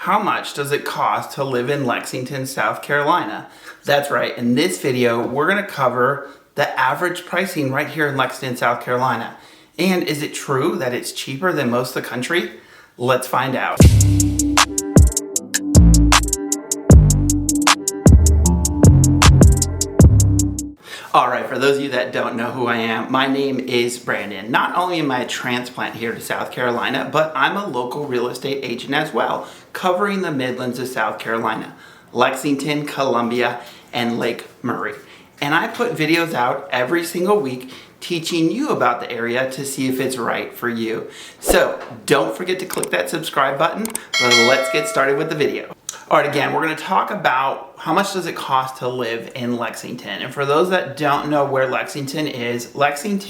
How much does it cost to live in Lexington, South Carolina? That's right, in this video, we're gonna cover the average pricing right here in Lexington, South Carolina. And is it true that it's cheaper than most of the country? Let's find out. All right, for those of you that don't know who I am, my name is Brandon. Not only am I a transplant here to South Carolina, but I'm a local real estate agent as well, covering the Midlands of South Carolina, Lexington, Columbia, and Lake Murray. And I put videos out every single week teaching you about the area to see if it's right for you. So don't forget to click that subscribe button, but let's get started with the video. All right, again, we're going to talk about how much does it cost to live in Lexington. And for those that don't know where Lexington is located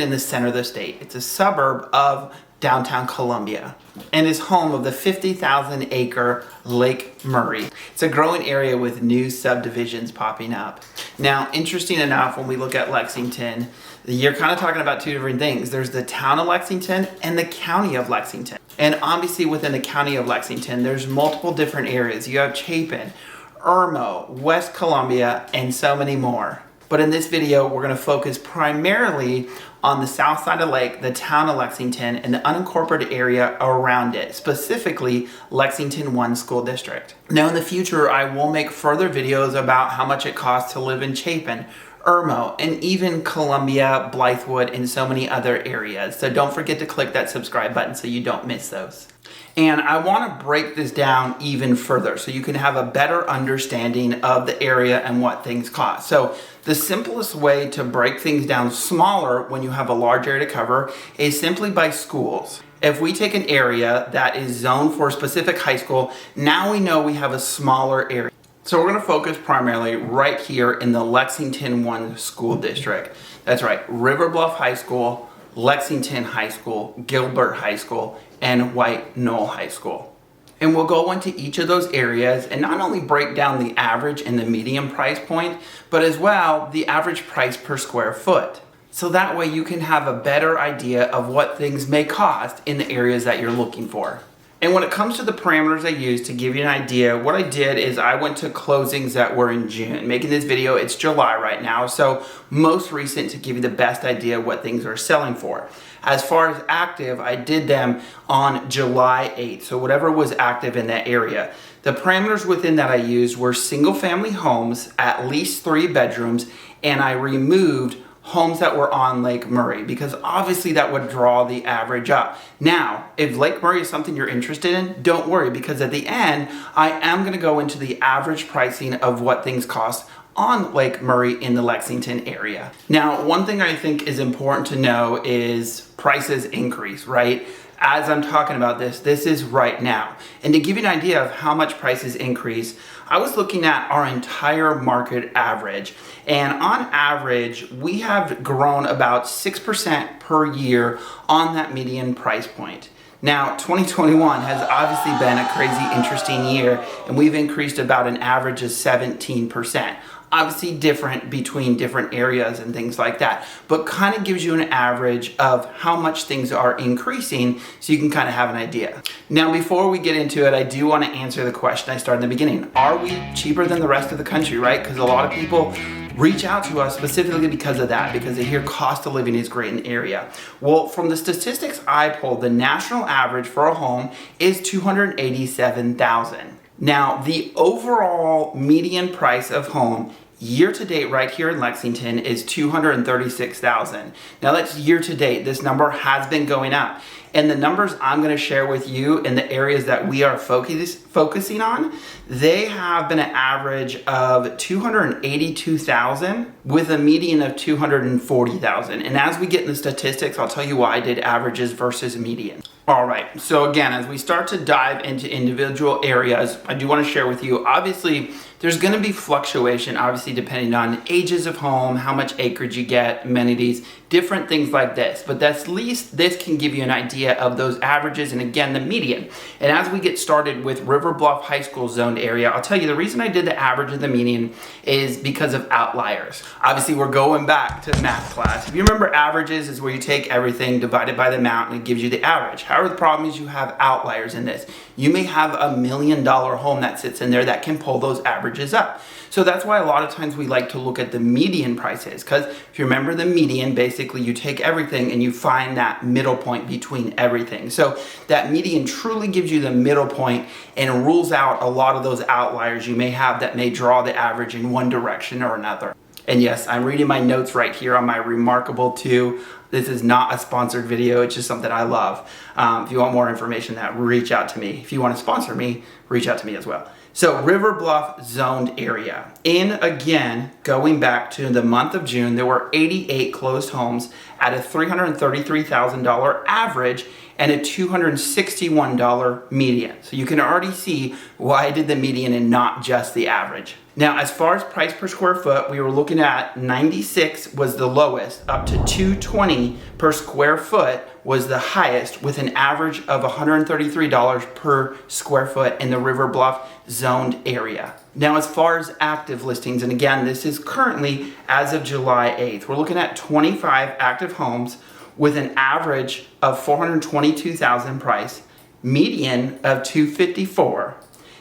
in the center of the state. It's a suburb of downtown Columbia and is home of the 50,000 acre Lake Murray. It's a growing area with new subdivisions popping up. Now, interesting enough, when we look at Lexington, you're kind of talking about two different things. There's the town of Lexington and the county of Lexington. And obviously within the county of Lexington, there's multiple different areas. You have Chapin, Irmo, West Columbia, and so many more. But in this video, we're gonna focus primarily on the south side of the lake, the town of Lexington, and the unincorporated area around it, specifically Lexington 1 School District. Now in the future, I will make further videos about how much it costs to live in Chapin, Irmo, and even Columbia, Blythewood, and so many other areas. So don't forget to click that subscribe button so you don't miss those. And I want to break this down even further so you can have a better understanding of the area and what things cost. So the simplest way to break things down smaller when you have a large area to cover is simply by schools. If we take an area that is zoned for a specific high school, now we know we have a smaller area. So we're going to focus primarily right here in the Lexington 1 School District. That's right, River Bluff High School, Lexington High School, Gilbert High School, and Knoll High School. And we'll go into each of those areas and not only break down the average and the median price point, but as well the average price per square foot. So that way you can have a better idea of what things may cost in the areas that you're looking for. And when it comes to the parameters I use to give you an idea, what I did is I went to closings that were in June. Making this video, it's July right now, so most recent to give you the best idea what things are selling for. As far as active, I did them on July 8th, so whatever was active in that area. The parameters within that I used were single family homes, at least 3 bedrooms, and I removed homes that were on Lake Murray because obviously that would draw the average up. Now, if Lake Murray is something you're interested in, don't worry because at the end, I am gonna go into the average pricing of what things cost on Lake Murray in the Lexington area. Now, one thing I think is important to know is prices increase, right? As I'm talking about this is right now. And to give you an idea of how much prices increase, I was looking at our entire market average. And on average, we have grown about 6% per year on that median price point. Now, 2021 has obviously been a crazy, interesting year, and we've increased about an average of 17%. Obviously different between different areas and things like that, but kind of gives you an average of how much things are increasing so you can kind of have an idea. Now, before we get into it, I do want to answer the question I started in the beginning. Are we cheaper than the rest of the country, right? Because a lot of people reach out to us specifically because of that, because they hear cost of living is great in the area. Well, from the statistics I pulled, the national average for a home is $287,000. Now, the overall median price of home year to date right here in Lexington is $236,000. Now that's year to date. This number has been going up. And the numbers I'm going to share with you in the areas that we are focusing on, they have been an average of $282,000 with a median of $240,000. And as we get in the statistics, I'll tell you why I did averages versus median. All right, so again, as we start to dive into individual areas, I do want to share with you, obviously, there's going to be fluctuation, obviously, depending on ages of home, how much acreage you get, amenities, different things like this. But at least this can give you an idea of those averages and, again, the median. And as we get started with River Bluff High School zoned area, I'll tell you the reason I did the average and the median is because of outliers. Obviously, we're going back to math class. If you remember, averages is where you take everything divided by the amount and it gives you the average. However, the problem is you have outliers in this. You may have a $1 million home that sits in there that can pull those averages up. So that's why a lot of times we like to look at the median prices, because if you remember the median, basically you take everything and you find that middle point between everything. So that median truly gives you the middle point and rules out a lot of those outliers you may have that may draw the average in one direction or another. And yes, I'm reading my notes right here on my Remarkable 2. This is not a sponsored video, it's just something I love. If you want more information, reach out to me. If you want to sponsor me, reach out to me as well. So River Bluff zoned area. And again, going back to the month of June, there were 88 closed homes at a $333,000 average and a $261 median. So you can already see why I did the median and not just the average. Now, as far as price per square foot, we were looking at 96 was the lowest, up to 220 per square foot was the highest, with an average of $133 per square foot in the River Bluff zoned area. Now, as far as active listings, and again, this is currently as of July 8th, we're looking at 25 active homes with an average of $422,000 price, median of $254.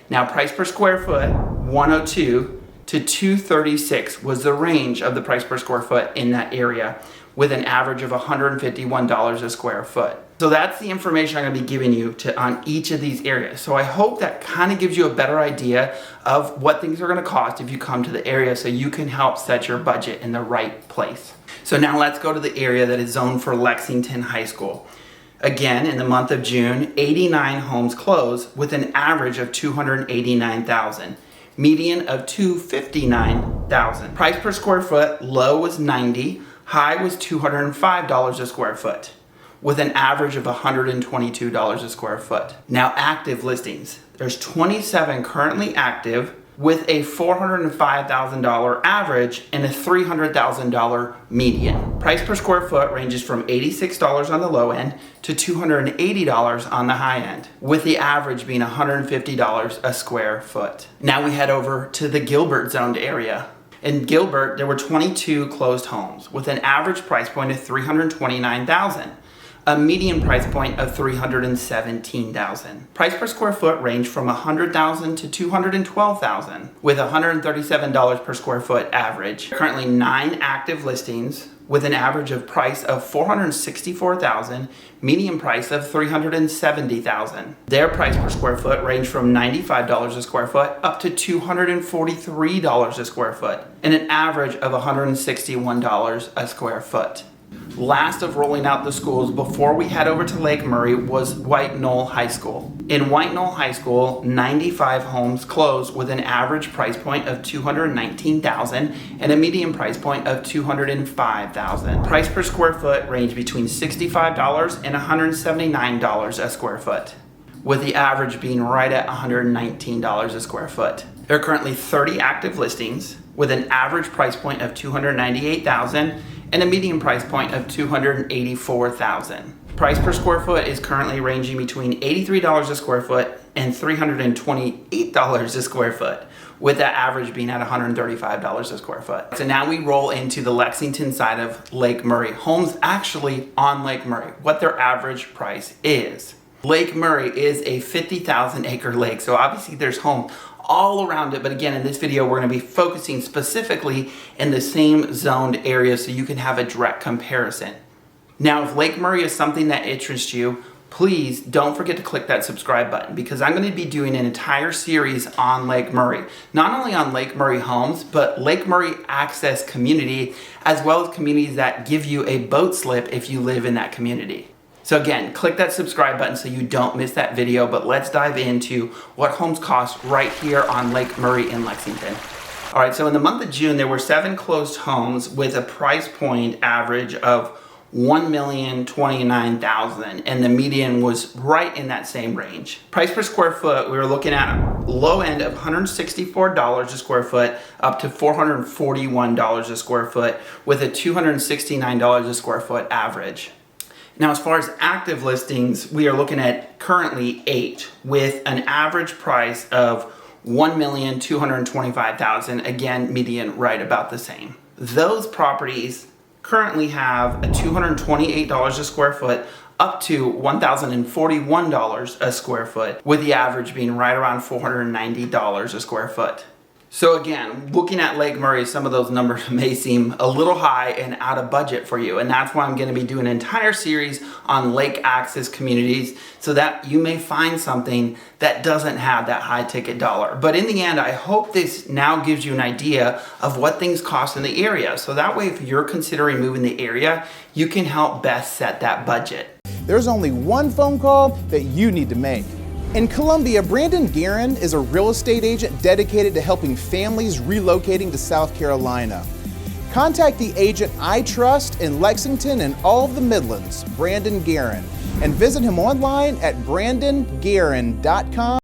Now, price per square foot, 102 to 236 was the range of the price per square foot in that area, with an average of $151 a square foot. So that's the information I'm going to be giving you on each of these areas. So I hope that kind of gives you a better idea of what things are going to cost if you come to the area, so you can help set your budget in the right place. So now let's go to the area that is zoned for Lexington High School. Again, in the month of June, 89 homes closed with an average of $289,000, median of $259,000. Price per square foot, low was $90, high was $205 a square foot, with an average of $122 a square foot. Now, active listings. There's 27 currently active, with a $405,000 average and a $300,000 median. Price per square foot ranges from $86 on the low end to $280 on the high end, with the average being $150 a square foot. Now we head over to the Gilbert zoned area. In Gilbert, there were 22 closed homes with an average price point of $329,000. A median price point of $317,000. Price per square foot ranged from $100,000 to $212,000, with $137 per square foot average. Currently 9 active listings with an average of price of $464,000, median price of $370,000. Their price per square foot ranged from $95 a square foot up to $243 a square foot, and an average of $161 a square foot. Last of rolling out the schools before we head over to Lake Murray was White Knoll High School. In White Knoll High School, 95 homes closed with an average price point of $219,000 and a median price point of $205,000. Price per square foot ranged between $65 and $179 a square foot, with the average being right at $119 a square foot. There are currently 30 active listings with an average price point of $298,000 and a median price point of $284,000. Price per square foot is currently ranging between $83 a square foot and $328 a square foot, with that average being at $135 a square foot. So now we roll into the Lexington side of Lake Murray. Homes actually on Lake Murray, what their average price is. Lake Murray is a 50,000 acre lake, so obviously there's homes all around it, but again, in this video we're going to be focusing specifically in the same zoned area so you can have a direct comparison. Now, if Lake Murray is something that interests you, please don't forget to click that subscribe button, because I'm going to be doing an entire series on Lake Murray. Not only on Lake Murray homes, but Lake Murray access community, as well as communities that give you a boat slip if you live in that community. So again, click that subscribe button so you don't miss that video, but let's dive into what homes cost right here on Lake Murray in Lexington. All right, so in the month of June, there were 7 closed homes with a price point average of $1,029,000, and the median was right in that same range. Price per square foot, we were looking at a low end of $164 a square foot up to $441 a square foot with a $269 a square foot average. Now, as far as active listings, we are looking at currently 8 with an average price of $1,225,000. Again, median right about the same. Those properties currently have a $228 a square foot up to $1,041 a square foot, with the average being right around $490 a square foot. So again, looking at Lake Murray, some of those numbers may seem a little high and out of budget for you, and that's why I'm going to be doing an entire series on lake access communities so that you may find something that doesn't have that high ticket dollar. But in the end, I hope this now gives you an idea of what things cost in the area, so that way if you're considering moving the area, you can help best set that budget. There's only one phone call that you need to make. In Columbia, Brandon Guerin is a real estate agent dedicated to helping families relocating to South Carolina. Contact the agent I trust in Lexington and all of the Midlands, Brandon Guerin, and visit him online at brandonguerin.com.